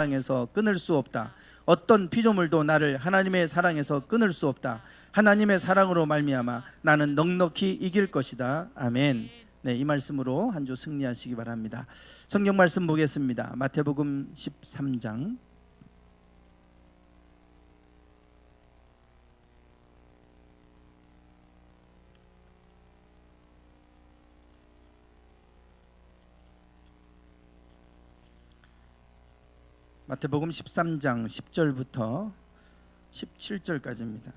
사랑에서 끊을 수 없다. 어떤 피조물도 나를 하나님의 사랑에서 끊을 수 없다. 하나님의 사랑으로 말미암아 나는 넉넉히 이길 것이다. 아멘. 네, 이 말씀으로 한 주 승리하시기 바랍니다. 성경 말씀 보겠습니다. 마태복음 13장 마태복음 13장 10절부터 17절까지입니다.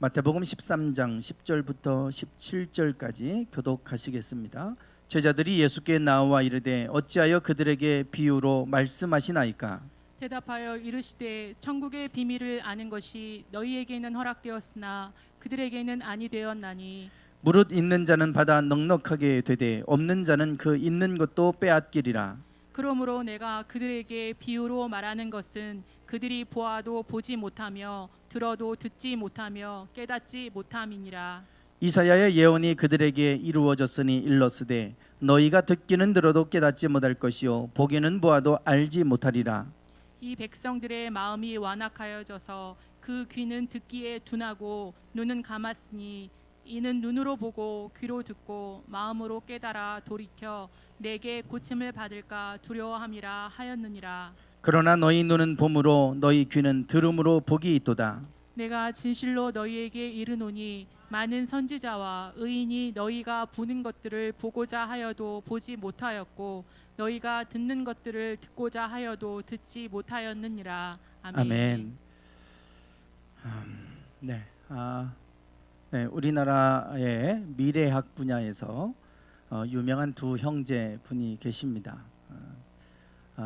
마태복음 13장 10절부터 17절까지 교독하시겠습니다. 제자들이 예수께 나와 이르되 어찌하여 그들에게 비유로 말씀하시나이까? 대답하여 이르시되 천국의 비밀을 아는 것이 너희에게는 허락되었으나 그들에게는 아니 되었나니 무릇 있는 자는 받아 넉넉하게 되되 없는 자는 그 있는 것도 빼앗기리라. 그러므로 내가 그들에게 비유로 말하는 것은 그들이 보아도 보지 못하며 들어도 듣지 못하며 깨닫지 못함이니라. 이사야의 예언이 그들에게 이루어졌으니 일렀으되 너희가 듣기는 들어도 깨닫지 못할 것이요 보기는 보아도 알지 못하리라. 이 백성들의 마음이 완악하여져서 그 귀는 듣기에 둔하고 눈은 감았으니 이는 눈으로 보고 귀로 듣고 마음으로 깨달아 돌이켜 내게 고침을 받을까 두려워함이라 하였느니라. 그러나 너희 눈은 봄으로 너희 귀는 들음으로 복이 있도다. 내가 진실로 너희에게 이르노니 많은 선지자와 의인이 너희가 보는 것들을 보고자 하여도 보지 못하였고 너희가 듣는 것들을 듣고자 하여도 듣지 못하였느니라. 아멘. 아멘. 네, 우리나라의 미래학 분야에서 유명한 두 형제 분이 계십니다.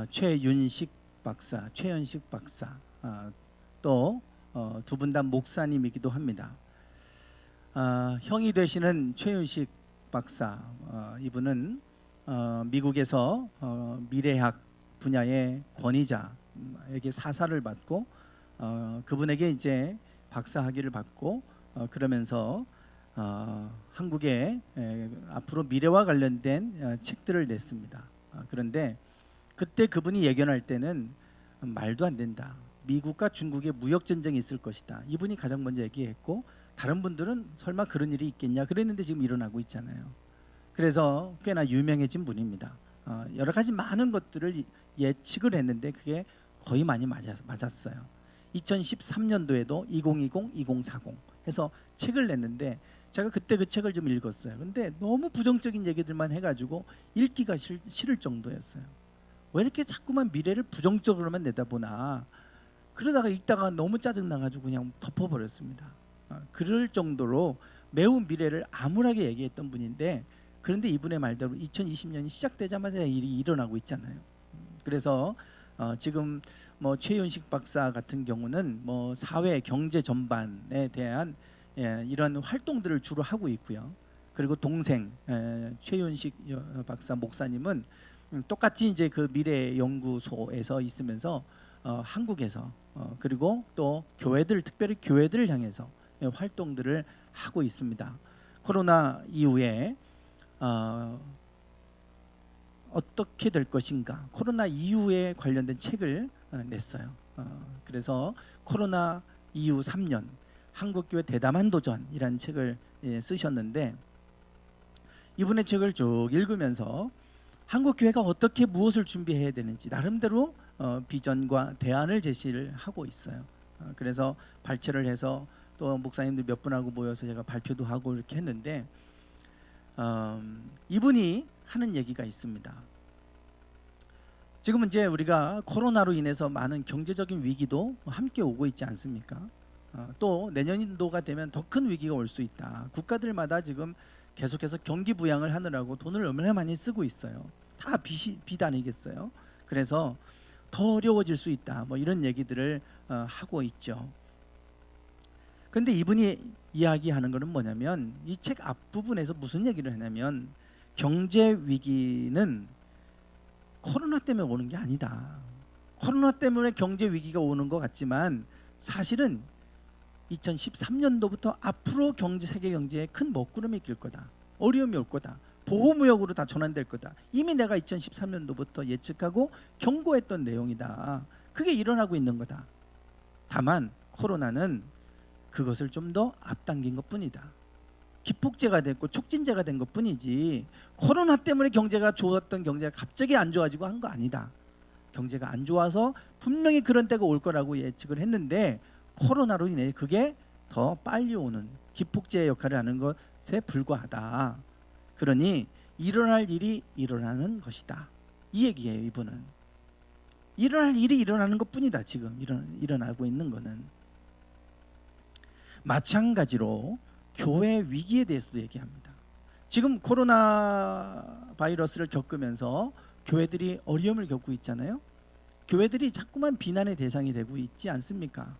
최윤식 박사, 최연식 박사, 또 두 분 다 목사님이기도 합니다. 형이 되시는 최윤식 박사, 이분은 미국에서 미래학 분야의 권위자에게 사사를 받고 그분에게 이제 박사 학위를 받고 그러면서 한국의 앞으로 미래와 관련된 책들을 냈습니다. 그런데 그때 그분이 예견할 때는 말도 안 된다. 미국과 중국의 무역 전쟁이 있을 것이다. 이분이 가장 먼저 얘기했고 다른 분들은 설마 그런 일이 있겠냐 그랬는데 지금 일어나고 있잖아요. 그래서 꽤나 유명해진 분입니다. 여러 가지 많은 것들을 예측을 했는데 그게 거의 많이 맞았어요. 2013년도에도 2020, 2040 해서 책을 냈는데 제가 그때 그 책을 좀 읽었어요. 근데 너무 부정적인 얘기들만 해가지고 읽기가 싫을 정도였어요. 왜 이렇게 자꾸만 미래를 부정적으로만 내다보나. 그러다가 읽다가 너무 짜증나가지고 그냥 덮어버렸습니다. 그럴 정도로 매우 미래를 암울하게 얘기했던 분인데 그런데 이분의 말대로 2020년이 시작되자마자 일이 일어나고 있잖아요. 그래서 지금 뭐 최윤식 박사 같은 경우는 뭐 사회 경제 전반에 대한 이런 활동들을 주로 하고 있고요. 그리고 동생 최윤식 박사 목사님은 똑같이 이제 그 미래 연구소에서 있으면서 한국에서 그리고 또 교회들 특별히 교회들을 향해서 활동들을 하고 있습니다. 코로나 이후에 어떻게 될 것인가 코로나 이후에 관련된 책을 냈어요. 그래서 코로나 이후 3년 한국교회 대담한 도전이라는 책을 쓰셨는데 이분의 책을 쭉 읽으면서 한국교회가 어떻게 무엇을 준비해야 되는지 나름대로 비전과 대안을 제시를 하고 있어요. 그래서 발췌를 해서 또 목사님들 몇 분하고 모여서 제가 발표도 하고 이렇게 했는데 이분이 하는 얘기가 있습니다. 지금은 이제 우리가 코로나로 인해서 많은 경제적인 위기도 함께 오고 있지 않습니까? 또 내년도가 되면 더 큰 위기가 올 수 있다. 국가들마다 지금 계속해서 경기 부양을 하느라고 돈을 얼마나 많이 쓰고 있어요. 다 빚 아니겠어요? 그래서 더 어려워질 수 있다. 뭐 이런 얘기들을 하고 있죠. 그런데 이분이 이야기하는 것은 뭐냐면 이 책 앞부분에서 무슨 얘기를 하냐면 경제 위기는 코로나 때문에 오는 게 아니다. 코로나 때문에 경제 위기가 오는 것 같지만 사실은 2013년도부터 앞으로 세계 경제에 큰 먹구름이 낄 거다. 어려움이 올 거다. 보호무역으로 다 전환될 거다. 이미 내가 2013년도부터 예측하고 경고했던 내용이다. 그게 일어나고 있는 거다. 다만 코로나는 그것을 좀 더 앞당긴 것뿐이다. 기폭제가 됐고 촉진제가 된 것뿐이지 코로나 때문에 경제가 좋았던 경제가 갑자기 안 좋아지고 한 거 아니다. 경제가 안 좋아서 분명히 그런 때가 올 거라고 예측을 했는데 코로나로 인해 그게 더 빨리 오는 기폭제 역할을 하는 것에 불과하다. 그러니 일어날 일이 일어나는 것이다. 이 얘기예요. 이분은 일어날 일이 일어나는 것뿐이다. 지금 일어나고 있는 거는. 마찬가지로 교회 위기에 대해서도 얘기합니다. 지금 코로나 바이러스를 겪으면서 교회들이 어려움을 겪고 있잖아요. 교회들이 자꾸만 비난의 대상이 되고 있지 않습니까?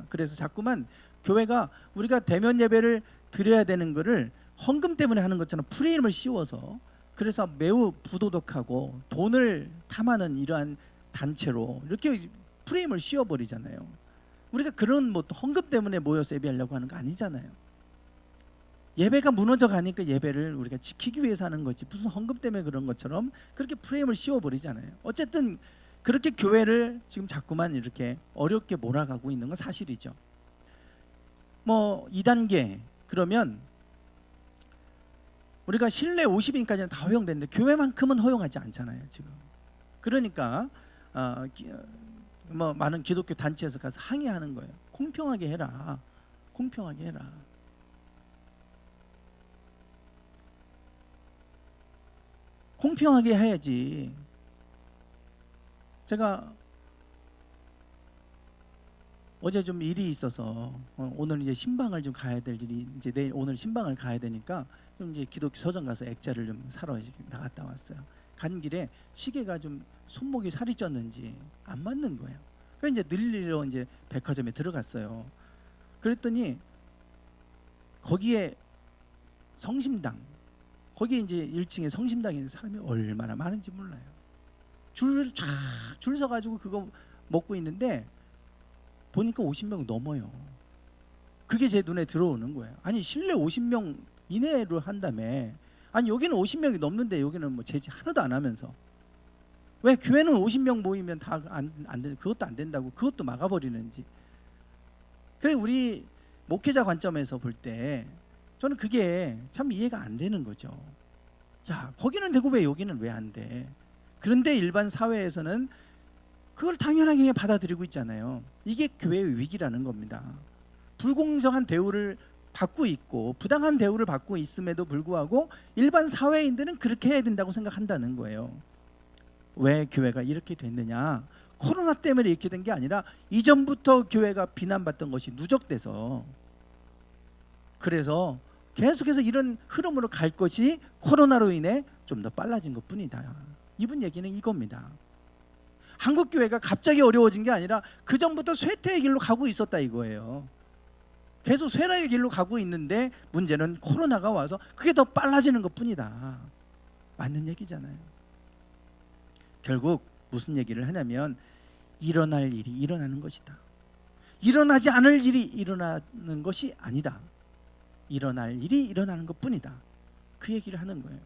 그래서 자꾸만 교회가 우리가 대면 예배를 드려야 되는 거를 헌금 때문에 하는 것처럼 프레임을 씌워서 그래서 매우 부도덕하고 돈을 탐하는 이러한 단체로 이렇게 프레임을 씌워버리잖아요. 우리가 그런 뭐 헌금 때문에 모여서 예배하려고 하는 거 아니잖아요. 예배가 무너져 가니까 예배를 우리가 지키기 위해서 하는 거지 무슨 헌금 때문에 그런 것처럼 그렇게 프레임을 씌워버리잖아요. 어쨌든 그렇게 교회를 지금 자꾸만 이렇게 어렵게 몰아가고 있는 건 사실이죠. 뭐 2단계 그러면 우리가 실내 50인까지는 다 허용되는데 교회만큼은 허용하지 않잖아요 지금. 그러니까 뭐 많은 기독교 단체에서 가서 항의하는 거예요. 공평하게 해라. 공평하게 해라. 공평하게 해야지. 제가 어제 좀 일이 있어서 오늘 이제 신방을 좀 가야 될 일이 이제 내일 오늘 신방을 가야 되니까 좀 이제 기독교 서점 가서 액자를 좀 사러 나갔다 왔어요. 간 길에 시계가 좀 손목이 살이 쪘는지 안 맞는 거예요. 그래서 이제 늘리러 이제 백화점에 들어갔어요. 그랬더니 거기에 성심당 거기 이제 1층에 성심당에 있는 사람이 얼마나 많은지 몰라요. 줄 서가지고 그거 먹고 있는데 보니까 50명 넘어요. 그게 제 눈에 들어오는 거예요. 아니 실내 50명 이내로 한다며. 아니 여기는 50명이 넘는데 여기는 뭐 제지 하나도 안 하면서 왜 교회는 50명 모이면 다 안 돼? 그것도 안 된다고 그것도 막아버리는지. 그래 우리 목회자 관점에서 볼 때 저는 그게 참 이해가 안 되는 거죠. 야 거기는 되고 왜 여기는 왜 안 돼? 그런데 일반 사회에서는 그걸 당연하게 받아들이고 있잖아요. 이게 교회의 위기라는 겁니다. 불공정한 대우를 받고 있고 부당한 대우를 받고 있음에도 불구하고 일반 사회인들은 그렇게 해야 된다고 생각한다는 거예요. 왜 교회가 이렇게 됐느냐? 코로나 때문에 이렇게 된 게 아니라 이전부터 교회가 비난받던 것이 누적돼서 그래서 계속해서 이런 흐름으로 갈 것이 코로나로 인해 좀 더 빨라진 것뿐이다. 이분 얘기는 이겁니다. 한국 교회가 갑자기 어려워진 게 아니라 그 전부터 쇠퇴의 길로 가고 있었다 이거예요. 계속 쇠퇴의 길로 가고 있는데 문제는 코로나가 와서 그게 더 빨라지는 것뿐이다. 맞는 얘기잖아요. 결국 무슨 얘기를 하냐면 일어날 일이 일어나는 것이다. 일어나지 않을 일이 일어나는 것이 아니다. 일어날 일이 일어나는 것뿐이다. 그 얘기를 하는 거예요.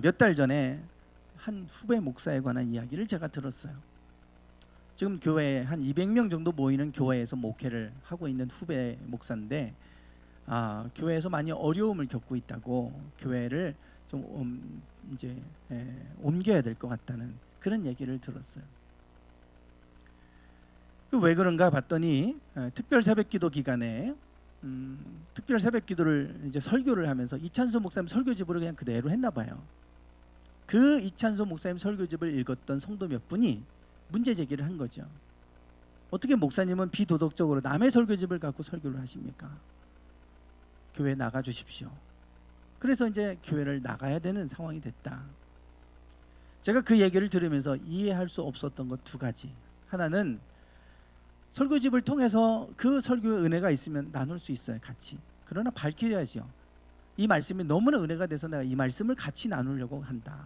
몇 달 전에 한 후배 목사에 관한 이야기를 제가 들었어요. 지금 교회에 한 200명 정도 모이는 교회에서 목회를 하고 있는 후배 목사인데 교회에서 많이 어려움을 겪고 있다고 교회를 좀 이제 옮겨야 될 것 같다는 그런 얘기를 들었어요. 왜 그런가 봤더니 특별 새벽기도 기간에 특별 새벽기도를 이제 설교를 하면서 이찬수 목사님 설교집으로 그냥 그대로 했나 봐요. 그 이찬수 목사님 설교집을 읽었던 성도 몇 분이 문제 제기를 한 거죠. 어떻게 목사님은 비도덕적으로 남의 설교집을 갖고 설교를 하십니까? 교회 나가 주십시오. 그래서 이제 교회를 나가야 되는 상황이 됐다. 제가 그 얘기를 들으면서 이해할 수 없었던 것 두 가지. 하나는 설교집을 통해서 그 설교의 은혜가 있으면 나눌 수 있어요, 같이. 그러나 밝혀야죠. 이 말씀이 너무나 은혜가 돼서 내가 이 말씀을 같이 나누려고 한다.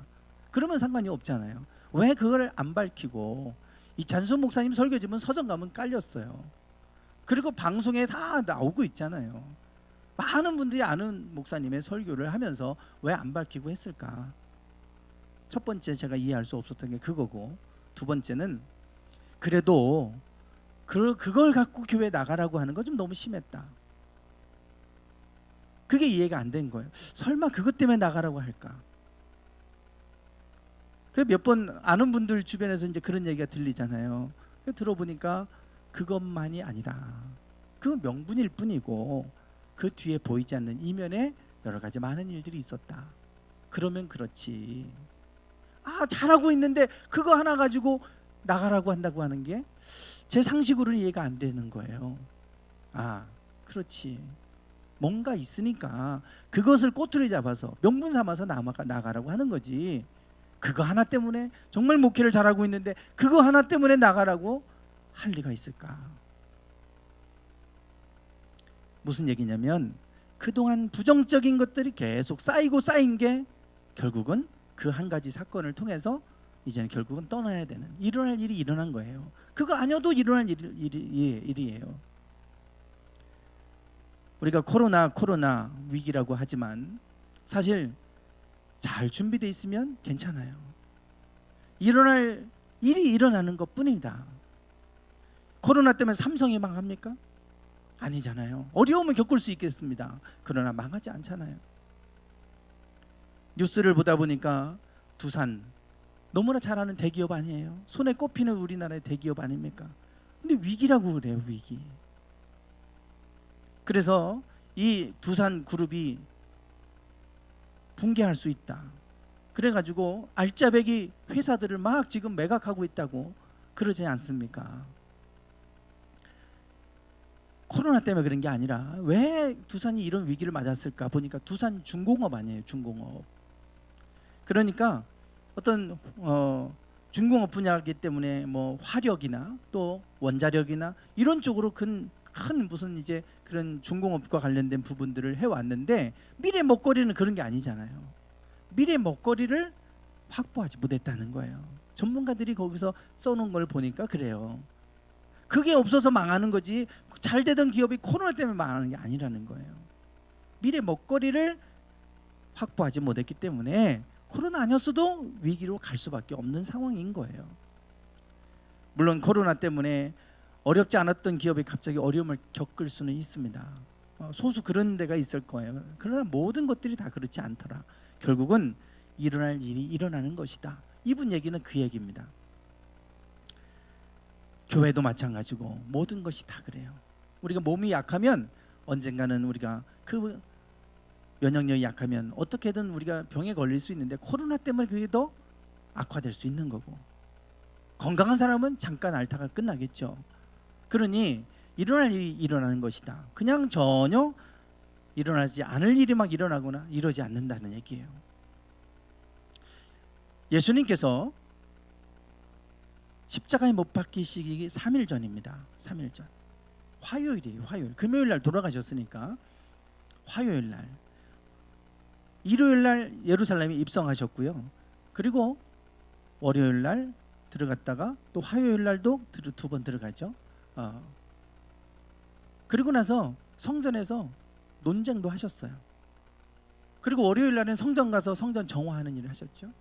그러면 상관이 없잖아요. 왜 그걸 안 밝히고 이찬수 목사님 설교집은 서점 가면 깔렸어요. 그리고 방송에 다 나오고 있잖아요. 많은 분들이 아는 목사님의 설교를 하면서 왜 안 밝히고 했을까? 첫 번째 제가 이해할 수 없었던 게 그거고, 두 번째는 그래도 그걸 갖고 교회 나가라고 하는 거 좀 너무 심했다. 그게 이해가 안 된 거예요. 설마 그것 때문에 나가라고 할까? 그 몇 번 아는 분들 주변에서 이제 그런 얘기가 들리잖아요. 들어보니까 그것만이 아니라 그 명분일 뿐이고 그 뒤에 보이지 않는 이면에 여러 가지 많은 일들이 있었다. 그러면 그렇지. 잘하고 있는데 그거 하나 가지고 나가라고 한다고 하는 게 제 상식으로는 이해가 안 되는 거예요. 그렇지. 뭔가 있으니까 그것을 꼬투리 잡아서 명분 삼아서 나가라고 하는 거지. 그거 하나 때문에 정말 목회를 잘하고 있는데 그거 하나 때문에 나가라고 할 리가 있을까? 무슨 얘기냐면 그동안 부정적인 것들이 계속 쌓이고 쌓인 게 결국은 그 한 가지 사건을 통해서 이제는 결국은 떠나야 되는, 일어날 일이 일어난 거예요. 그거 아니어도 일어날 일이에요. 우리가 코로나 위기라고 하지만 사실 잘 준비되어 있으면 괜찮아요. 일어날 일이 일어나는 것 뿐입니다. 코로나 때문에 삼성이 망합니까? 아니잖아요. 어려움을 겪을 수 있겠습니다. 그러나 망하지 않잖아요. 뉴스를 보다 보니까 두산 너무나 잘하는 대기업 아니에요? 손에 꼽히는 우리나라의 대기업 아닙니까? 근데 위기라고 그래요. 위기. 그래서 이 두산 그룹이 붕괴할 수 있다. 그래가지고 알짜배기 회사들을 막 지금 매각하고 있다고 그러지 않습니까? 코로나 때문에 그런 게 아니라 왜 두산이 이런 위기를 맞았을까 보니까 두산 중공업 아니에요. 중공업. 그러니까 어떤 중공업 분야이기 때문에 뭐 화력이나 또 원자력이나 이런 쪽으로 큰 무슨 이제 그런 중공업과 관련된 부분들을 해왔는데 미래 먹거리는 그런 게 아니잖아요. 미래 먹거리를 확보하지 못했다는 거예요. 전문가들이 거기서 써놓은 걸 보니까 그래요. 그게 없어서 망하는 거지 잘 되던 기업이 코로나 때문에 망하는 게 아니라는 거예요. 미래 먹거리를 확보하지 못했기 때문에 코로나 아니었어도 위기로 갈 수밖에 없는 상황인 거예요. 물론 코로나 때문에 어렵지 않았던 기업이 갑자기 어려움을 겪을 수는 있습니다. 소수 그런 데가 있을 거예요. 그러나 모든 것들이 다 그렇지 않더라. 결국은 일어날 일이 일어나는 것이다. 이분 얘기는 그 얘기입니다. 교회도 마찬가지고 모든 것이 다 그래요. 우리가 몸이 약하면 언젠가는 우리가 그 면역력이 약하면 어떻게든 우리가 병에 걸릴 수 있는데 코로나 때문에 그게 더 악화될 수 있는 거고, 건강한 사람은 잠깐 앓다가 끝나겠죠. 그러니 일어날 일이 일어나는 것이다. 그냥 전혀 일어나지 않을 일이 막 일어나거나 이러지 않는다는 얘기예요. 예수님께서 십자가에 못 박히시기 3일 전입니다. 3일 전. 화요일이에요. 화요일. 금요일 날 돌아가셨으니까 화요일 날. 일요일 날 예루살렘에 입성하셨고요. 그리고 월요일 날 들어갔다가 또 화요일 날도 두 번 들어가죠. 그리고 나서 성전에서 논쟁도 하셨어요. 그리고 월요일 날은 성전 가서 성전 정화하는 일을 하셨죠.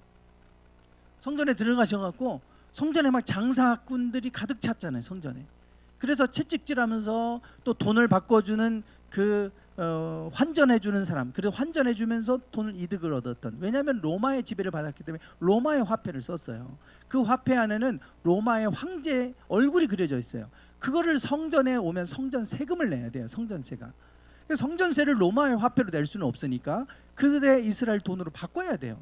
성전에 들어가셔갖고 성전에 막 장사꾼들이 가득 찼잖아요. 성전에. 그래서 채찍질하면서 또 돈을 바꿔주는 환전해주는 사람, 그래서 환전해주면서 돈을 이득을 얻었던, 왜냐하면 로마의 지배를 받았기 때문에 로마의 화폐를 썼어요. 그 화폐 안에는 로마의 황제 얼굴이 그려져 있어요. 그거를 성전에 오면 성전 세금을 내야 돼요. 성전세가. 성전세를 로마의 화폐로 낼 수는 없으니까 그들의 이스라엘 돈으로 바꿔야 돼요.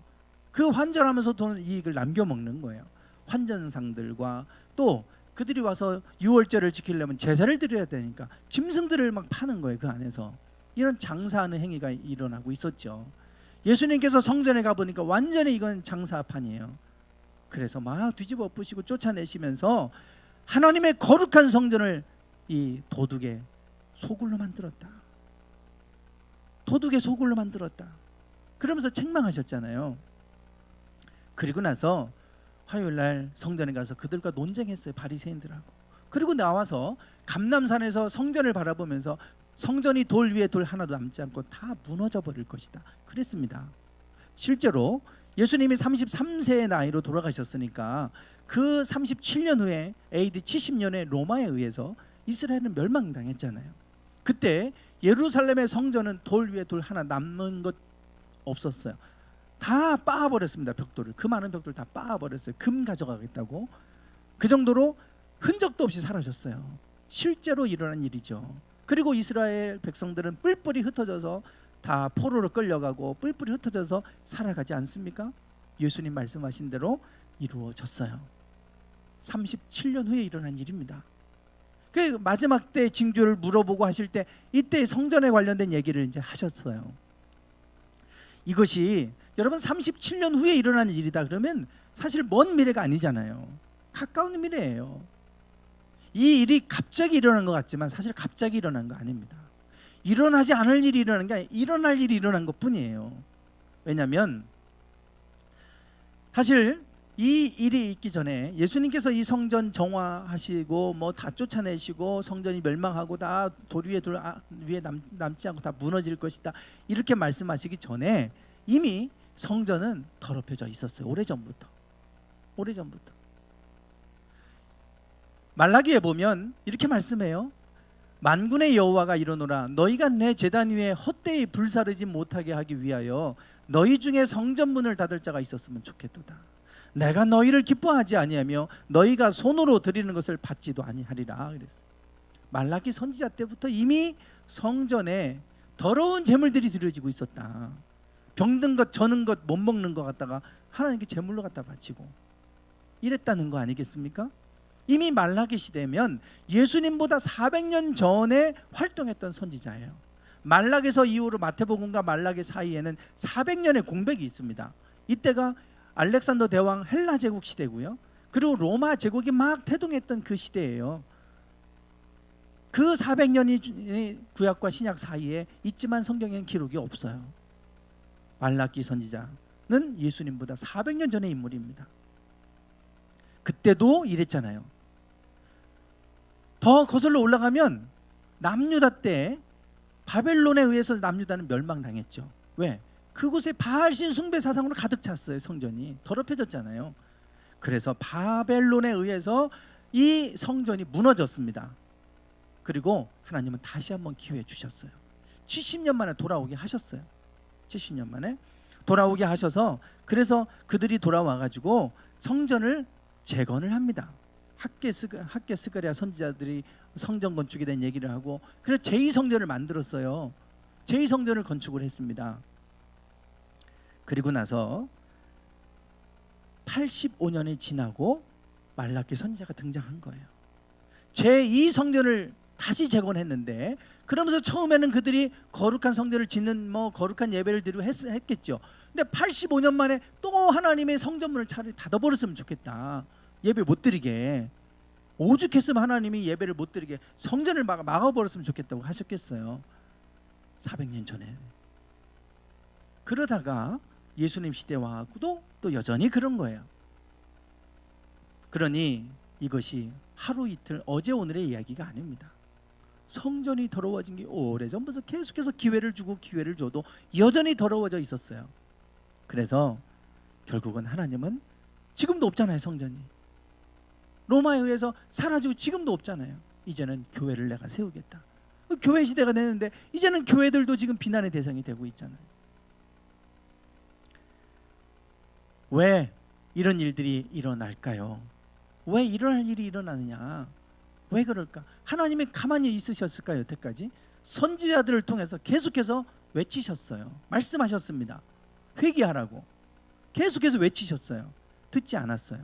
그 환전하면서 돈을 이익을 남겨먹는 거예요. 환전상들과 또 그들이 와서 유월절을 지키려면 제사를 드려야 되니까 짐승들을 막 파는 거예요. 그 안에서 이런 장사하는 행위가 일어나고 있었죠. 예수님께서 성전에 가보니까 완전히 이건 장사판이에요. 그래서 막 뒤집어 엎으시고 쫓아내시면서 하나님의 거룩한 성전을 이 도둑의 소굴로 만들었다. 도둑의 소굴로 만들었다. 그러면서 책망하셨잖아요. 그리고 나서 화요일 날 성전에 가서 그들과 논쟁했어요. 바리새인들하고. 그리고 나와서 감람산에서 성전을 바라보면서 성전이 돌 위에 돌 하나도 남지 않고 다 무너져 버릴 것이다. 그랬습니다. 실제로 예수님이 33세의 나이로 돌아가셨으니까 그 37년 후에 AD 70년에 로마에 의해서 이스라엘은 멸망당했잖아요. 그때 예루살렘의 성전은 돌 위에 돌 하나 남는 것 없었어요. 다 빻아버렸습니다. 벽돌을. 그 많은 벽돌 다 빻아버렸어요. 금 가져가겠다고. 그 정도로 흔적도 없이 사라졌어요. 실제로 일어난 일이죠. 그리고 이스라엘 백성들은 뿔뿔이 흩어져서 다 포로로 끌려가고 뿔뿔이 흩어져서 살아가지 않습니까? 예수님 말씀하신 대로 이루어졌어요. 37년 후에 일어난 일입니다. 그 마지막 때 징조를 물어보고 하실 때 이때 성전에 관련된 얘기를 이제 하셨어요. 이것이 여러분 37년 후에 일어나는 일이다 그러면 사실 먼 미래가 아니잖아요. 가까운 미래예요. 이 일이 갑자기 일어난 것 같지만 사실 갑자기 일어난 거 아닙니다. 일어나지 않을 일이 일어난 게 아니라 일어날 일이 일어난 것 뿐이에요. 왜냐하면 사실 이 일이 있기 전에 예수님께서 이 성전 정화하시고 뭐 다 쫓아내시고 성전이 멸망하고 다 돌 위에 남지 않고 다 무너질 것이다 이렇게 말씀하시기 전에 이미 성전은 더럽혀져 있었어요. 오래전부터. 말라기에 보면 이렇게 말씀해요. 만군의 여호와가 이르노라 너희가 내 제단 위에 헛되이 불사르지 못하게 하기 위하여 너희 중에 성전문을 닫을 자가 있었으면 좋겠도다. 내가 너희를 기뻐하지 아니하며 너희가 손으로 드리는 것을 받지도 아니하리라 그랬어요. 말라기 선지자 때부터 이미 성전에 더러운 제물들이 드려지고 있었다. 병든 것, 저는 것, 못 먹는 것 갖다가 하나님께 제물로 갖다 바치고 이랬다는 거 아니겠습니까? 이미 말라기 시대면 예수님보다 400년 전에 활동했던 선지자예요. 말라기서 이후로 마태복음과 말라기 사이에는 400년의 공백이 있습니다. 이때가 알렉산더 대왕 헬라 제국 시대고요. 그리고 로마 제국이 막 태동했던 그 시대예요. 그 400년이 구약과 신약 사이에 있지만 성경에는 기록이 없어요. 말라기 선지자는 예수님보다 400년 전의 인물입니다. 그때도 이랬잖아요. 더 거슬러 올라가면 남유다 때 바벨론에 의해서 남유다는 멸망당했죠. 왜? 그곳에 바알신 숭배 사상으로 가득 찼어요. 성전이 더럽혀졌잖아요. 그래서 바벨론에 의해서 이 성전이 무너졌습니다. 그리고 하나님은 다시 한번 기회 주셨어요. 70년 만에 돌아오게 하셨어요. 70년 만에 돌아오게 하셔서 그래서 그들이 돌아와 가지고 성전을 재건을 합니다. 학개스가랴 선지자들이 성전 건축에 대한 얘기를 하고 그래서 제2성전을 만들었어요. 제2성전을 건축을 했습니다. 그리고 나서 85년이 지나고 말라기 선지자가 등장한 거예요. 제2성전을 다시 재건했는데 그러면서 처음에는 그들이 거룩한 성전을 짓는 거룩한 예배를 드리고 했겠죠. 근데 85년 만에 또 하나님의 성전문을 차라리 닫아버렸으면 좋겠다. 예배 못 드리게. 오죽했으면 하나님이 예배를 못 드리게 성전을 막아버렸으면 좋겠다고 하셨겠어요. 400년 전에. 그러다가 예수님 시대 와서도 또 여전히 그런 거예요. 그러니 이것이 하루 이틀 어제 오늘의 이야기가 아닙니다. 성전이 더러워진 게 오래전부터 계속해서 기회를 주고 기회를 줘도 여전히 더러워져 있었어요. 그래서 결국은 하나님은 지금도 없잖아요. 성전이 로마에 의해서 사라지고 지금도 없잖아요. 이제는 교회를 내가 세우겠다. 교회 시대가 되는데 이제는 교회들도 지금 비난의 대상이 되고 있잖아요. 왜 이런 일들이 일어날까요? 왜 일어날 일이 일어나느냐? 왜 그럴까? 하나님이 가만히 있으셨을까요? 여태까지 선지자들을 통해서 계속해서 외치셨어요. 말씀하셨습니다. 회개하라고 계속해서 외치셨어요. 듣지 않았어요.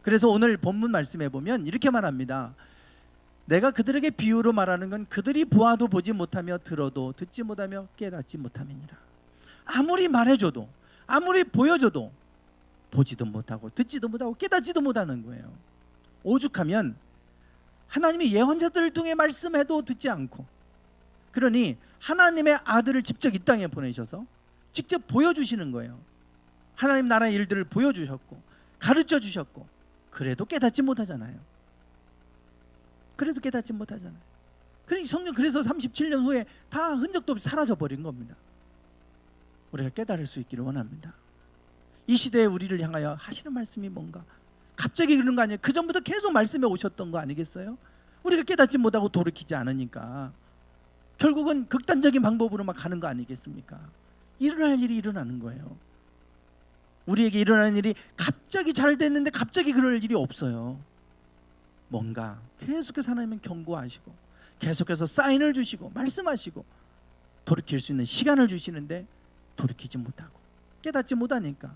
그래서 오늘 본문 말씀해 보면 이렇게 말합니다. 내가 그들에게 비유로 말하는 건 그들이 보아도 보지 못하며 들어도 듣지 못하며 깨닫지 못함이니라. 아무리 말해줘도 아무리 보여줘도 보지도 못하고 듣지도 못하고 깨닫지도 못하는 거예요. 오죽하면 하나님이 예언자들을 통해 말씀해도 듣지 않고, 그러니 하나님의 아들을 직접 이 땅에 보내셔서 직접 보여주시는 거예요. 하나님 나라의 일들을 보여주셨고 가르쳐 주셨고 그래도 깨닫지 못하잖아요. 그래도 깨닫지 못하잖아요. 그러니까 성경 그래서 37년 후에 다 흔적도 없이 사라져 버린 겁니다. 우리가 깨달을 수 있기를 원합니다. 이 시대에 우리를 향하여 하시는 말씀이 뭔가? 갑자기 그런 거 아니에요. 그 전부터 계속 말씀해 오셨던 거 아니겠어요? 우리가 깨닫지 못하고 돌이키지 않으니까 결국은 극단적인 방법으로 막 가는 거 아니겠습니까? 일어날 일이 일어나는 거예요. 우리에게 일어나는 일이 갑자기 잘 됐는데 갑자기 그럴 일이 없어요. 뭔가 계속해서 하나님은 경고하시고 계속해서 사인을 주시고 말씀하시고 돌이킬 수 있는 시간을 주시는데 돌이키지 못하고 깨닫지 못하니까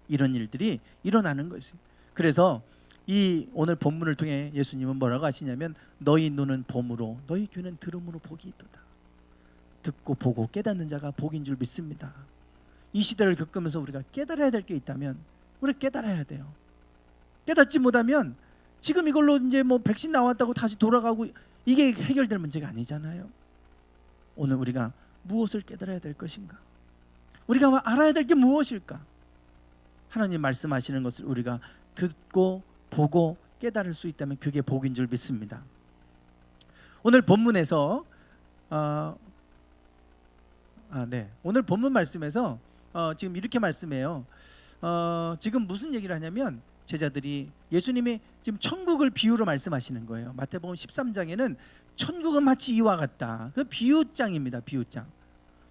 이런 일들이 일어나는 것이에요. 그래서 이 오늘 본문을 통해 예수님은 뭐라고 하시냐면 너희 눈은 봄으로 너희 귀는 들음으로 복이 있도다. 듣고 보고 깨닫는 자가 복인 줄 믿습니다. 이 시대를 겪으면서 우리가 깨달아야 될 게 있다면 우리가 깨달아야 돼요. 깨닫지 못하면 지금 이걸로 이제 뭐 백신 나왔다고 다시 돌아가고 이게 해결될 문제가 아니잖아요. 오늘 우리가 무엇을 깨달아야 될 것인가? 우리가 알아야 될 게 무엇일까? 하나님 말씀하시는 것을 우리가 듣고 보고 깨달을 수 있다면 그게 복인 줄 믿습니다. 오늘 본문에서 오늘 본문 말씀에서 지금 이렇게 말씀해요. 지금 무슨 얘기를 하냐면 제자들이 예수님이 지금 천국을 비유로 말씀하시는 거예요. 마태복음 13장에는 천국은 마치 이와 같다. 그 비유장입니다. 비유장.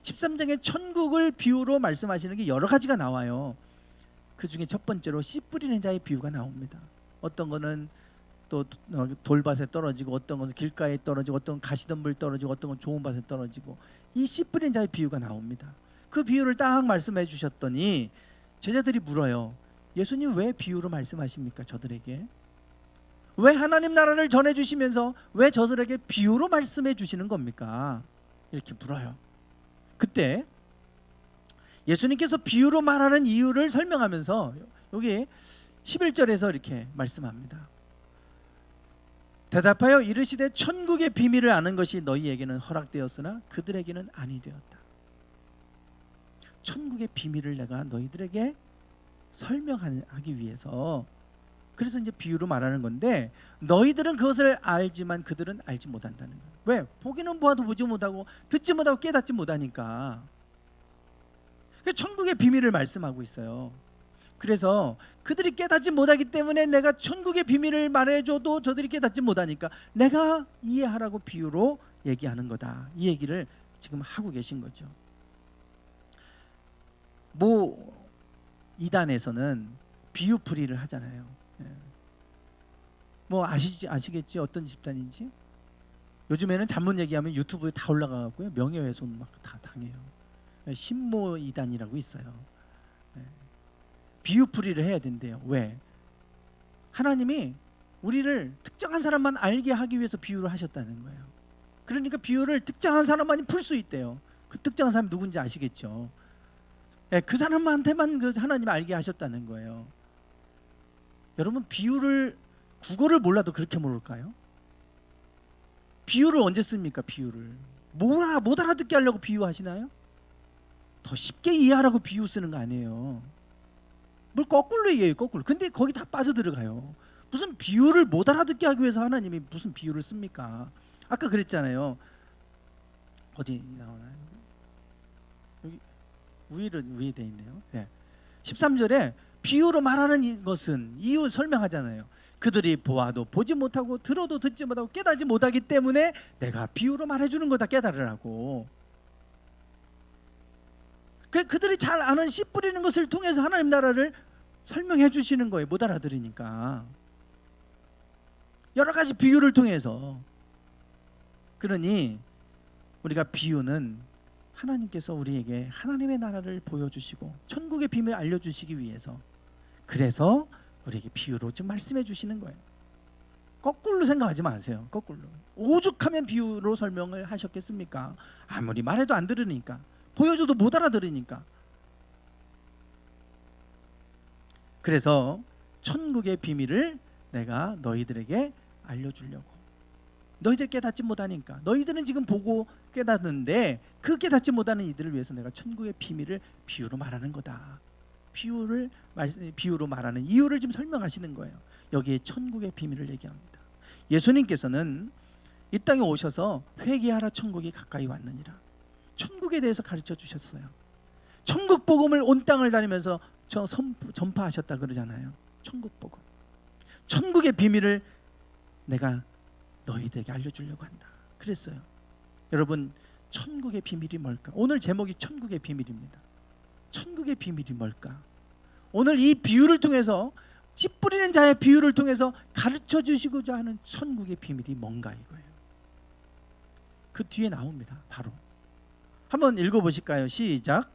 13장에 천국을 비유로 말씀하시는 게 여러 가지가 나와요. 그 중에 첫 번째로 씨 뿌리는 자의 비유가 나옵니다. 어떤 거는 또 돌밭에 떨어지고 어떤 것은 길가에 떨어지고 어떤 건 가시덤불 떨어지고 어떤 건 좋은 밭에 떨어지고 이 씨 뿌리는 자의 비유가 나옵니다. 그 비유를 딱 말씀해 주셨더니 제자들이 물어요. 예수님 왜 비유로 말씀하십니까? 저들에게 왜 하나님 나라를 전해주시면서 왜 저들에게 비유로 말씀해 주시는 겁니까? 이렇게 물어요. 그때 예수님께서 비유로 말하는 이유를 설명하면서 여기 11절에서 이렇게 말씀합니다. 대답하여 이르시되 천국의 비밀을 아는 것이 너희에게는 허락되었으나 그들에게는 아니 되었다. 천국의 비밀을 내가 너희들에게 설명하기 위해서 그래서 이제 비유로 말하는 건데 너희들은 그것을 알지만 그들은 알지 못한다는 거예요. 왜? 보기는 보아도 보지 못하고 듣지 못하고 깨닫지 못하니까. 천국의 비밀을 말씀하고 있어요. 그래서 그들이 깨닫지 못하기 때문에 내가 천국의 비밀을 말해줘도 저들이 깨닫지 못하니까 내가 이해하라고 비유로 얘기하는 거다. 이 얘기를 지금 하고 계신 거죠. 뭐 이단에서는 비유풀이를 하잖아요. 뭐 아시겠지 어떤 집단인지? 요즘에는 잘못 얘기하면 유튜브에 다 올라가고요 명예훼손 막 다 당해요. 신모 이단이라고 있어요. 비유풀이를 해야 된대요. 왜? 하나님이 우리를 특정한 사람만 알게 하기 위해서 비유를 하셨다는 거예요. 그러니까 비유를 특정한 사람만이 풀 수 있대요. 그 특정한 사람이 누군지 아시겠죠? 그 사람한테만 그 하나님이 알게 하셨다는 거예요. 여러분 비유를 국어를 몰라도 그렇게 모를까요? 비유를 언제 씁니까? 비유를 못 알아듣게 하려고 비유하시나요? 더 쉽게 이해하라고 비유 쓰는 거 아니에요. 뭘 거꾸로 얘기해요. 거꾸로. 근데 거기 다 빠져들어가요. 무슨 비유를 못 알아듣게 하기 위해서 하나님이 무슨 비유를 씁니까? 아까 그랬잖아요. 어디 나오나요? 여기 위에 돼 있네요. 13절에 비유로 말하는 것은 이유 설명하잖아요. 그들이 보아도 보지 못하고 들어도 듣지 못하고 깨닫지 못하기 때문에 내가 비유로 말해주는 거다 깨달으라고. 그들이 잘 아는 씨 뿌리는 것을 통해서 하나님 나라를 설명해 주시는 거예요. 못 알아들으니까. 여러 가지 비유를 통해서. 그러니 우리가 비유는 하나님께서 우리에게 하나님의 나라를 보여주시고 천국의 비밀을 알려주시기 위해서 그래서 우리에게 비유로 지금 말씀해 주시는 거예요. 거꾸로 생각하지 마세요. 거꾸로. 오죽하면 비유로 설명을 하셨겠습니까? 아무리 말해도 안 들으니까. 보여줘도 못 알아들으니까. 그래서 천국의 비밀을 내가 너희들에게 알려주려고. 너희들 깨닫지 못하니까. 너희들은 지금 보고 깨닫는데 그 깨닫지 못하는 이들을 위해서 내가 천국의 비밀을 비유로 말하는 거다. 비유로 말하는 이유를 지금 설명하시는 거예요. 여기에 천국의 비밀을 얘기합니다. 예수님께서는 이 땅에 오셔서 회개하라 천국이 가까이 왔느니라. 천국에 대해서 가르쳐 주셨어요. 천국 복음을 온 땅을 다니면서 전파하셨다 그러잖아요. 천국 복음, 천국의 비밀을 내가 너희들에게 알려주려고 한다 그랬어요. 여러분, 천국의 비밀이 뭘까? 오늘 제목이 천국의 비밀입니다. 천국의 비밀이 뭘까? 오늘 이 비유를 통해서, 씨 뿌리는 자의 비유를 통해서 가르쳐 주시고자 하는 천국의 비밀이 뭔가 이거예요. 그 뒤에 나옵니다. 바로 한번 읽어보실까요? 시작.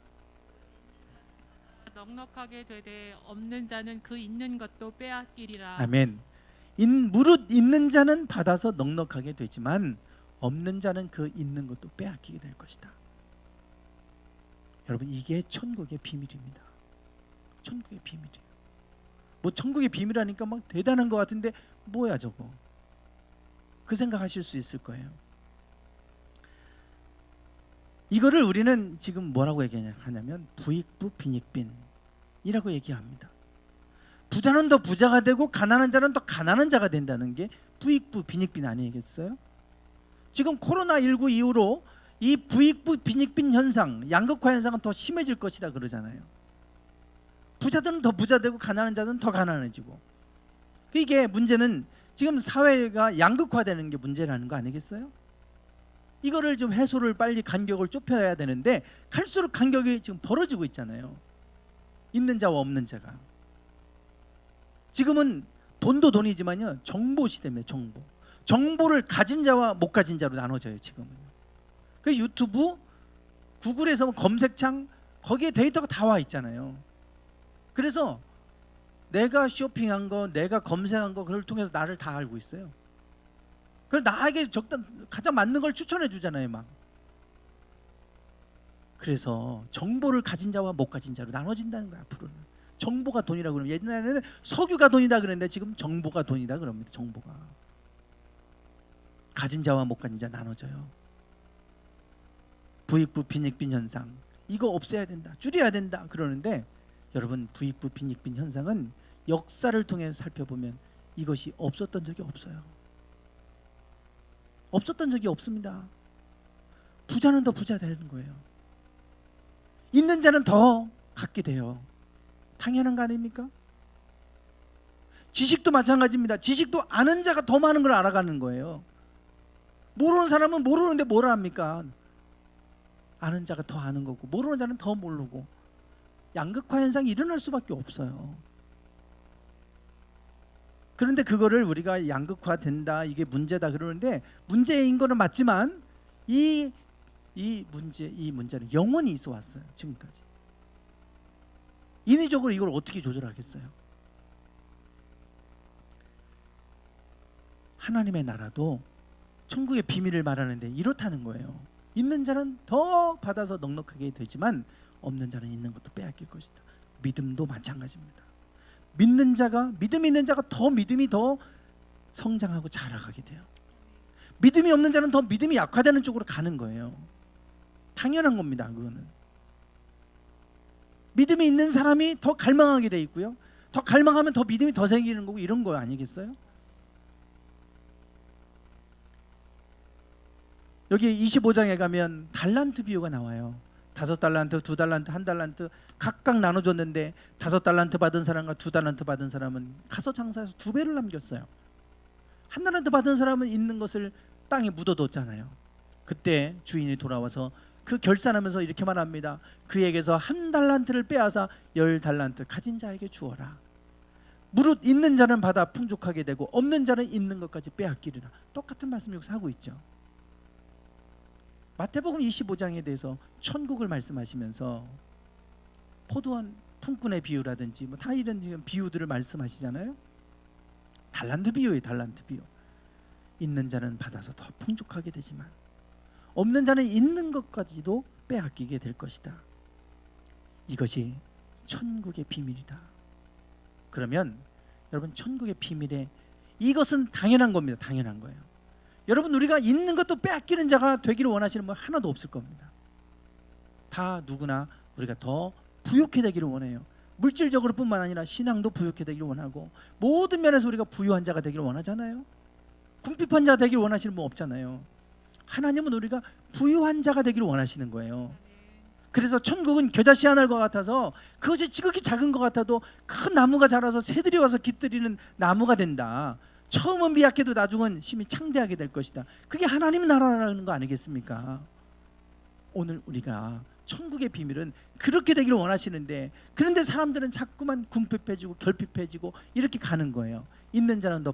넉넉하게 되되 없는 자는 그 있는 것도 빼앗기리라. 아멘. 무릇 있는 자는 받아서 넉넉하게 되지만 없는 자는 그 있는 것도 빼앗기게 될 것이다. 여러분, 이게 천국의 비밀입니다. 천국의 비밀이에요. 뭐 천국의 비밀하니까 막 대단한 것 같은데 뭐야 저거, 그 생각하실 수 있을 거예요. 이거를 우리는 지금 뭐라고 얘기하냐면 부익부 빈익빈이라고 얘기합니다. 부자는 더 부자가 되고 가난한 자는 더 가난한 자가 된다는 게 부익부 빈익빈 아니겠어요? 지금 코로나19 이후로 이 부익부 빈익빈 현상, 양극화 현상은 더 심해질 것이다 그러잖아요. 부자들은 더 부자되고 가난한 자들은 더 가난해지고, 이게 문제는 지금 사회가 양극화되는 게 문제라는 거 아니겠어요? 이거를 좀 해소를 빨리 간격을 좁혀야 되는데 갈수록 간격이 지금 벌어지고 있잖아요. 있는 자와 없는 자가. 지금은 돈도 돈이지만요, 정보 시대입니다. 정보를 가진 자와 못 가진 자로 나눠져요. 지금은. 그 유튜브, 구글에서 검색창, 거기에 데이터가 다 와 있잖아요. 그래서 내가 쇼핑한 거, 내가 검색한 거, 그걸 통해서 나를 다 알고 있어요. 그래서 나에게 가장 맞는 걸 추천해 주잖아요, 막. 그래서 정보를 가진 자와 못 가진 자로 나눠진다는 거야. 앞으로는 정보가 돈이라고 그러면, 옛날에는 석유가 돈이다 그랬는데 지금 정보가 돈이다 그럽니다. 정보가. 가진 자와 못 가진 자 나눠져요. 부익부 빈익빈 현상, 이거 없애야 된다, 줄여야 된다 그러는데, 여러분, 부익부 빈익빈 현상은 역사를 통해 살펴보면 이것이 없었던 적이 없어요. 없었던 적이 없습니다. 부자는 더 부자 되는 거예요. 있는 자는 더 갖게 돼요. 당연한 거 아닙니까? 지식도 마찬가지입니다. 지식도 아는 자가 더 많은 걸 알아가는 거예요. 모르는 사람은 모르는데 뭘 합니까? 아는 자가 더 아는 거고, 모르는 자는 더 모르고, 양극화 현상이 일어날 수밖에 없어요. 그런데 그거를 우리가 양극화 된다, 이게 문제다 그러는데, 문제인 거는 맞지만 이 문제는 영원히 있어 왔어요. 지금까지. 인위적으로 이걸 어떻게 조절하겠어요? 하나님의 나라도 천국의 비밀을 말하는데 이렇다는 거예요. 있는 자는 더 받아서 넉넉하게 되지만 없는 자는 있는 것도 빼앗길 것이다. 믿음도 마찬가지입니다. 믿음이 있는 자가 더 믿음이 더 성장하고 자라가게 돼요. 믿음이 없는 자는 더 믿음이 약화되는 쪽으로 가는 거예요. 당연한 겁니다. 그거는. 믿음이 있는 사람이 더 갈망하게 돼 있고요, 더 갈망하면 더 믿음이 더 생기는 거고, 이런 거 아니겠어요? 여기 25장에 가면 달란트 비유가 나와요. 5달란트, 2달란트, 1달란트 각각 나눠줬는데 5달란트 받은 사람과 2달란트 받은 사람은 가서 장사해서 2배를 남겼어요. 1달란트 받은 사람은 있는 것을 땅에 묻어뒀잖아요. 그때 주인이 돌아와서 그 결산하면서 이렇게 말합니다. 그에게서 1달란트를 빼앗아 10달란트 가진 자에게 주어라. 무릇 있는 자는 받아 풍족하게 되고 없는 자는 있는 것까지 빼앗기리라. 똑같은 말씀 여기서 하고 있죠. 마태복음 25장에 대해서 천국을 말씀하시면서 포도원 품꾼의 비유라든지 뭐 다 이런 비유들을 말씀하시잖아요. 달란트 비유예요. 달란트 비유. 있는 자는 받아서 더 풍족하게 되지만 없는 자는 있는 것까지도 빼앗기게 될 것이다. 이것이 천국의 비밀이다. 그러면 여러분, 천국의 비밀에 이것은 당연한 겁니다. 당연한 거예요. 여러분, 우리가 있는 것도 빼앗기는 자가 되기를 원하시는 분 하나도 없을 겁니다. 다 누구나 우리가 더 부유하게 되기를 원해요. 물질적으로 뿐만 아니라 신앙도 부유하게 되기를 원하고, 모든 면에서 우리가 부유한 자가 되기를 원하잖아요. 궁핍한 자 되길 원하시는 분 없잖아요. 하나님은 우리가 부유한 자가 되기를 원하시는 거예요. 그래서 천국은 겨자씨 하나과 같아서 그것이 지극히 작은 것 같아도 큰 나무가 자라서 새들이 와서 깃들이는 나무가 된다. 처음은 미약해도 나중은 심히 창대하게 될 것이다. 그게 하나님 나라라는 거 아니겠습니까? 오늘 우리가 천국의 비밀은 그렇게 되기를 원하시는데, 그런데 사람들은 자꾸만 궁핍해지고 결핍해지고 이렇게 가는 거예요. 있는 자는 더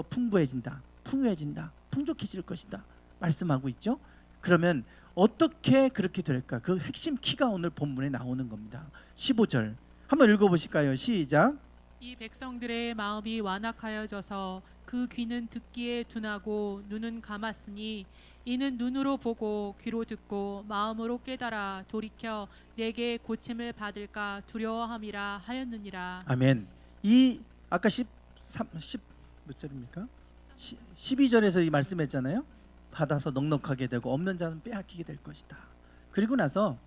풍부해진다, 풍요해진다, 풍족해질 것이다 말씀하고 있죠. 그러면 어떻게 그렇게 될까? 그 핵심 키가 오늘 본문에 나오는 겁니다. 15절 한번 읽어보실까요? 시작. 이 백성들의 마음이 완악하여져서 그 귀는 듣기에 둔하고 눈은 감았으니 이는 눈으로 보고 귀로 듣고 마음으로 깨달아 돌이켜 내게 고침을 받을까 두려워함이라 하였느니라. 아멘. 이 아까 10 몇 절입니까? 12절에서 이 말씀했잖아요. 받아서 넉넉하게 되고 없는 자는 빼앗기게 될 것이다. 그리고 나서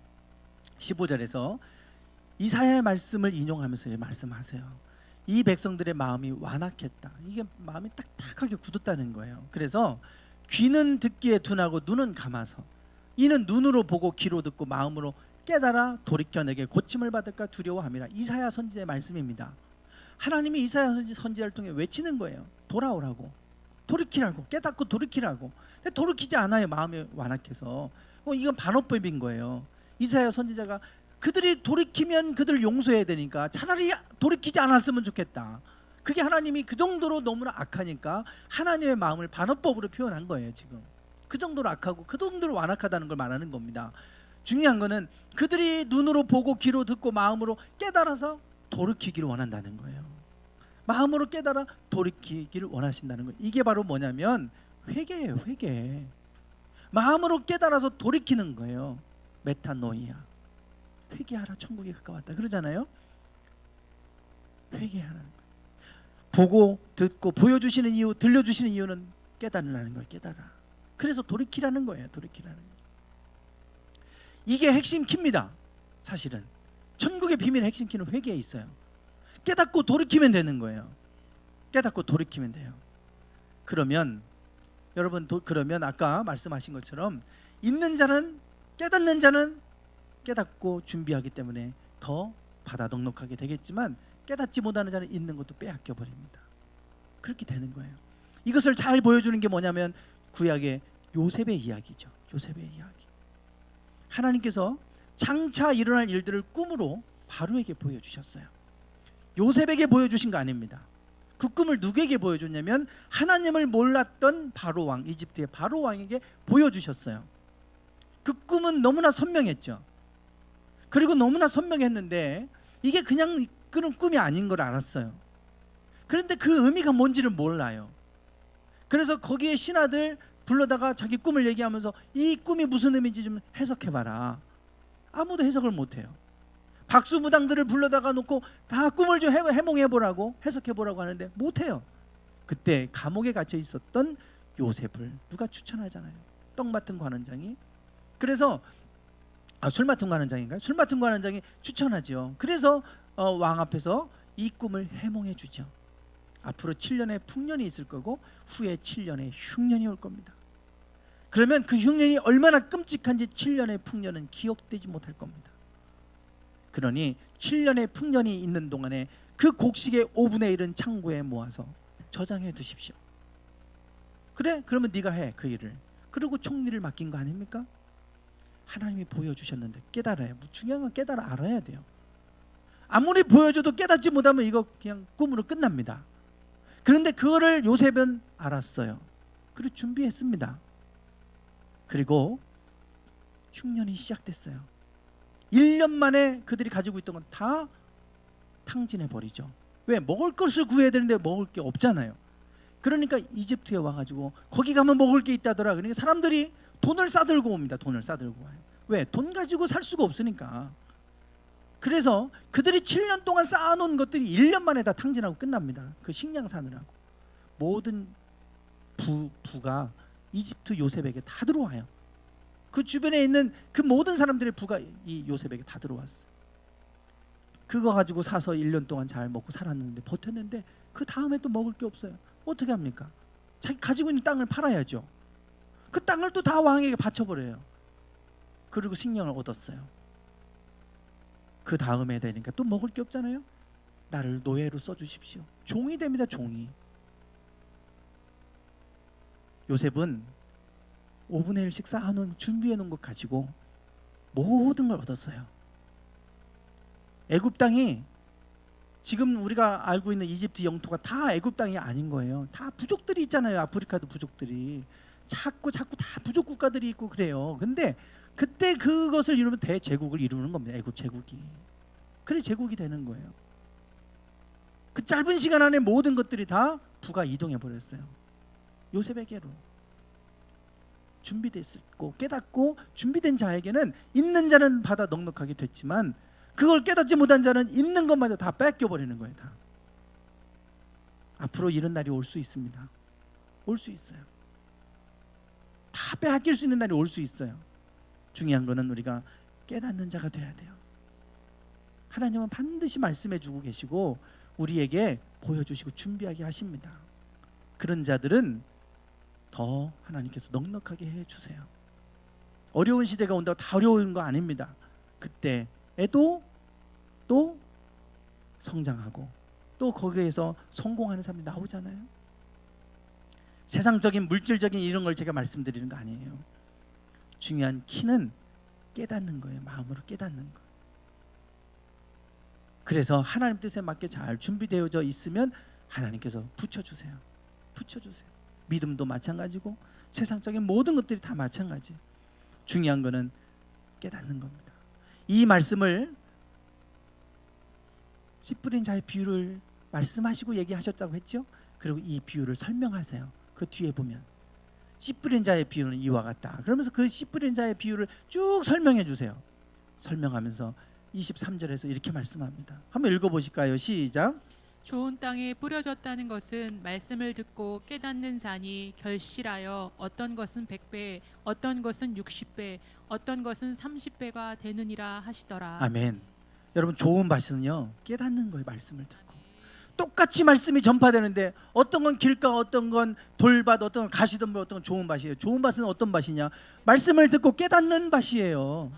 15절에서 이사야의 말씀을 인용하면서 말씀하세요. 이 백성들의 마음이 완악했다. 이게 마음이 딱딱하게 굳었다는 거예요. 그래서 귀는 듣기에 둔하고 눈은 감아서 이는 눈으로 보고 귀로 듣고 마음으로 깨달아 돌이켜 내게 고침을 받을까 두려워함이라. 이사야 선지자의 말씀입니다. 하나님이 이사야 선지자를 통해 외치는 거예요. 돌아오라고, 돌이키라고, 깨닫고 돌이키라고. 근데 돌이키지 않아요. 마음이 완악해서. 이건 반어법인 거예요. 이사야 선지자가 그들이 돌이키면 그들을 용서해야 되니까 차라리 돌이키지 않았으면 좋겠다. 그게 하나님이 그 정도로 너무나 악하니까 하나님의 마음을 반어법으로 표현한 거예요. 지금 그 정도로 악하고 그 정도로 완악하다는 걸 말하는 겁니다. 중요한 거는 그들이 눈으로 보고 귀로 듣고 마음으로 깨달아서 돌이키기를 원한다는 거예요. 마음으로 깨달아 돌이키기를 원하신다는 거예요. 이게 바로 뭐냐면 회개예요. 회개. 마음으로 깨달아서 돌이키는 거예요. 메타노이아. 회개하라, 천국에 가까웠다 그러잖아요. 회개하라는 거예요. 보고 듣고 보여주시는 이유, 들려주시는 이유는 깨달으라는 거예요. 깨달아. 그래서 돌이키라는 거예요. 돌이키라는 거예요. 이게 핵심 키입니다. 사실은 천국의 비밀의 핵심 키는 회개에 있어요. 깨닫고 돌이키면 되는 거예요. 깨닫고 돌이키면 돼요. 그러면 여러분, 그러면 아까 말씀하신 것처럼 있는 자는, 깨닫는 자는 깨닫고 준비하기 때문에 더 받아 넉넉하게 되겠지만 깨닫지 못하는 자는 있는 것도 빼앗겨 버립니다. 그렇게 되는 거예요. 이것을 잘 보여주는 게 뭐냐면 구약의 요셉의 이야기죠. 요셉의 이야기. 하나님께서 장차 일어날 일들을 꿈으로 바로에게 보여주셨어요. 요셉에게 보여주신 거 아닙니다. 그 꿈을 누구에게 보여줬냐면 하나님을 몰랐던 바로왕, 이집트의 바로왕에게 보여주셨어요. 그 꿈은 너무나 선명했죠. 그리고 너무나 선명했는데 이게 그냥 그런 꿈이 아닌 걸 알았어요. 그런데 그 의미가 뭔지를 몰라요. 그래서 거기에 신하들 불러다가 자기 꿈을 얘기하면서 이 꿈이 무슨 의미인지 좀 해석해봐라. 아무도 해석을 못해요. 박수무당들을 불러다가 놓고 다 꿈을 좀 해몽해보라고, 해석해보라고 하는데 못해요. 그때 감옥에 갇혀 있었던 요셉을 누가 추천하잖아요. 떡 맡은 관원장이. 그래서 술 맡은 관원장인가요? 술 맡은 관원장이 추천하죠. 그래서 왕 앞에서 이 꿈을 해몽해 주죠. 앞으로 7년의 풍년이 있을 거고 후에 7년의 흉년이 올 겁니다. 그러면 그 흉년이 얼마나 끔찍한지 7년의 풍년은 기억되지 못할 겁니다. 그러니 7년의 풍년이 있는 동안에 그 곡식의 5분의 1은 창고에 모아서 저장해 두십시오. 그래? 그러면 네가 해 그 일을. 그리고 총리를 맡긴 거 아닙니까? 하나님이 보여주셨는데 깨달아요. 중요한 건 깨달아 알아야 돼요. 아무리 보여줘도 깨닫지 못하면 이거 그냥 꿈으로 끝납니다. 그런데 그거를 요셉은 알았어요. 그리고 준비했습니다. 그리고 흉년이 시작됐어요. 1년 만에 그들이 가지고 있던 건 다 탕진해 버리죠. 왜? 먹을 것을 구해야 되는데 먹을 게 없잖아요. 그러니까 이집트에 와가지고 거기 가면 먹을 게 있다더라. 그러니까 사람들이 돈을 싸들고 옵니다. 돈을 싸들고 와요. 왜? 돈 가지고 살 수가 없으니까. 그래서 그들이 7년 동안 쌓아놓은 것들이 1년 만에 다 탕진하고 끝납니다. 그 식량 사느라고. 모든 부가 이집트 요셉에게 다 들어와요. 그 주변에 있는 그 모든 사람들의 부가 이 요셉에게 다 들어왔어요. 그거 가지고 사서 1년 동안 잘 먹고 살았는데 버텼는데 그 다음에 또 먹을 게 없어요. 어떻게 합니까? 자기 가지고 있는 땅을 팔아야죠. 그 땅을 또 다 왕에게 바쳐버려요. 그리고 식량을 얻었어요. 그 다음에 되니까 또 먹을 게 없잖아요. 나를 노예로 써주십시오. 종이 됩니다. 종이. 요셉은 5분의 1씩 쌓아놓은 준비해 놓은 것 가지고 모든 걸 얻었어요. 애굽 땅이 지금 우리가 알고 있는 이집트 영토가 다 애굽 땅이 아닌 거예요. 다 부족들이 있잖아요. 아프리카도 부족들이 자꾸 다 부족 국가들이 있고 그래요. 근데 그때 그것을 이루면 대제국을 이루는 겁니다. 애굽 제국이. 그래 제국이 되는 거예요. 그 짧은 시간 안에 모든 것들이 다 부가 이동해 버렸어요. 요셉에게로. 준비됐고 깨닫고 준비된 자에게는 있는 자는 받아 넉넉하게 됐지만 그걸 깨닫지 못한 자는 있는 것마저 다 뺏겨버리는 거예요. 다. 앞으로 이런 날이 올 수 있습니다. 올 수 있어요. 다 빼앗길 수 있는 날이 올 수 있어요. 중요한 거는 우리가 깨닫는 자가 돼야 돼요. 하나님은 반드시 말씀해 주고 계시고 우리에게 보여주시고 준비하게 하십니다. 그런 자들은 더 하나님께서 넉넉하게 해주세요. 어려운 시대가 온다고 다 어려운 거 아닙니다. 그때에도 또 성장하고 또 거기에서 성공하는 사람이 나오잖아요. 세상적인 물질적인 이런 걸 제가 말씀드리는 거 아니에요. 중요한 키는 깨닫는 거예요. 마음으로 깨닫는 거. 그래서 하나님 뜻에 맞게 잘 준비되어져 있으면 하나님께서 붙여주세요. 붙여주세요. 믿음도 마찬가지고 세상적인 모든 것들이 다 마찬가지. 중요한 거는 깨닫는 겁니다. 이 말씀을 씨 뿌린 자의 비유를 말씀하시고 얘기하셨다고 했죠. 그리고 이 비유를 설명하세요. 그 뒤에 보면 씨 뿌린 자의 비유는 이와 같다. 그러면서 그 씨 뿌린 자의 비유를 쭉 설명해 주세요. 설명하면서 23절에서 이렇게 말씀합니다. 한번 읽어보실까요? 시작. 좋은 땅에 뿌려졌다는 것은 말씀을 듣고 깨닫는 자니 결실하여 어떤 것은 100배, 어떤 것은 60배, 어떤 것은 30배가 되느니라 하시더라. 아멘. 여러분 좋은 밭은요 깨닫는 거예요. 말씀을 듣고 똑같이 말씀이 전파되는데 어떤 건 길가, 어떤 건 돌밭, 어떤 건 가시덤불, 어떤 건 좋은 밭이에요. 좋은 밭은 어떤 밭이냐? 말씀을 듣고 깨닫는 밭이에요.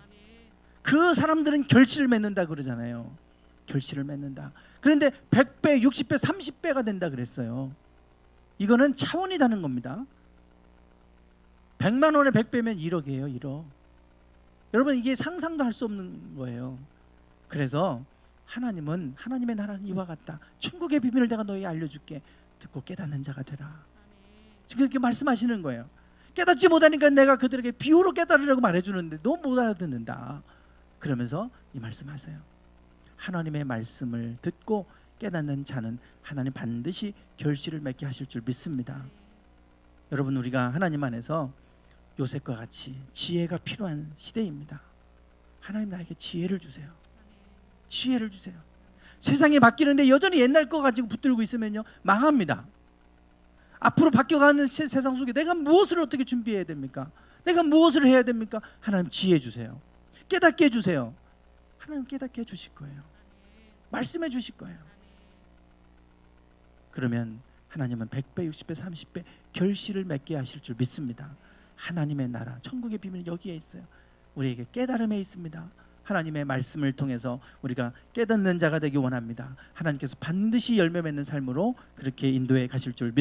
그 사람들은 결실을 맺는다 그러잖아요. 결실을 맺는다. 그런데 100배, 60배, 30배가 된다 그랬어요. 이거는 차원이 다른 겁니다. 100만 원에 100배면 1억이에요. 1억. 여러분 이게 상상도 할 수 없는 거예요. 그래서 하나님은 하나님의 나라는 이와 같다. 천국의 비밀을 내가 너에게 알려줄게. 듣고 깨닫는 자가 되라. 지금 이렇게 말씀하시는 거예요. 깨닫지 못하니까 내가 그들에게 비유로 깨달으라고 말해주는데 너 못 알아듣는다. 그러면서 이 말씀하세요. 하나님의 말씀을 듣고 깨닫는 자는 하나님 반드시 결실을 맺게 하실 줄 믿습니다. 여러분 우리가 하나님 안에서 요셉과 같이 지혜가 필요한 시대입니다. 하나님 나에게 지혜를 주세요. 지혜를 주세요. 세상이 바뀌는데 여전히 옛날 거 가지고 붙들고 있으면요 망합니다. 앞으로 바뀌어가는 세상 속에 내가 무엇을 어떻게 준비해야 됩니까? 내가 무엇을 해야 됩니까? 하나님 지혜 주세요. 깨닫게 해주세요. 하나님 깨닫게 해주실 거예요. 말씀해 주실 거예요. 그러면 하나님은 100배, 60배, 30배 결실을 맺게 하실 줄 믿습니다. 하나님의 나라, 천국의 비밀은 여기에 있어요. 우리에게 깨달음에 있습니다. 하나님의 말씀을 통해서 우리가 깨닫는 자가 되기 원합니다. 하나님께서 반드시 열매 맺는 삶으로 그렇게 인도해 가실 줄 믿습니다.